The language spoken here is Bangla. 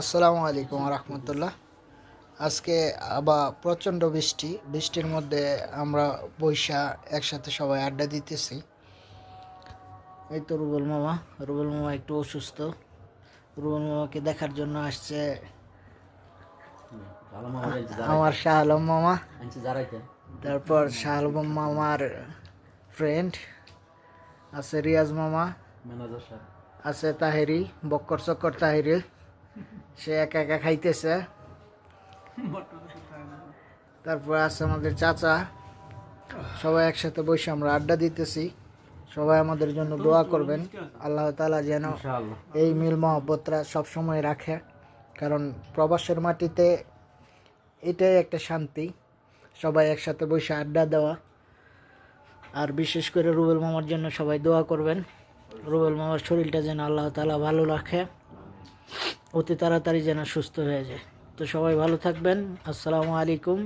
আসসালামু আলাইকুম রহমতুল্লাহ। আজকে আবার প্রচণ্ড বৃষ্টির মধ্যে আমরা বৈশা একসাথে সবাই আড্ডা দিতেছি। এই তো রুবেল মামা একটু অসুস্থ। রুবেল মামাকে দেখার জন্য আসছে আমার শাহ আলম মামা, তারপর শাহ আলম মামার ফ্রেন্ড আছে রিয়াজ মামা, আছে তাহেরি, বক্কর চক্কর তাহেরি, সে একা একা খাইতেছে। তারপর আছে আমাদের চাচা। সবাই একসাথে বসে আমরা আড্ডা দিতেছি। সবাই আমাদের জন্য দোয়া করবেন, আল্লাহ তাআলা যেন এই মিল মহব্বতরা সবসময় রাখে, কারণ প্রবাসের মাটিতে এটাই একটা শান্তি, সবাই একসাথে বসে আড্ডা দেওয়া। আর বিশেষ করে রুবেল মামার জন্য সবাই দোয়া করবেন, রুবেল মামার শরীরটা যেন আল্লাহ তাআলা ভালো রাখে, অতি তাড়াতাড়ি যেন সুস্থ হয়ে যায়। তো সবাই ভালো থাকবেন। আসসালামু আলাইকুম।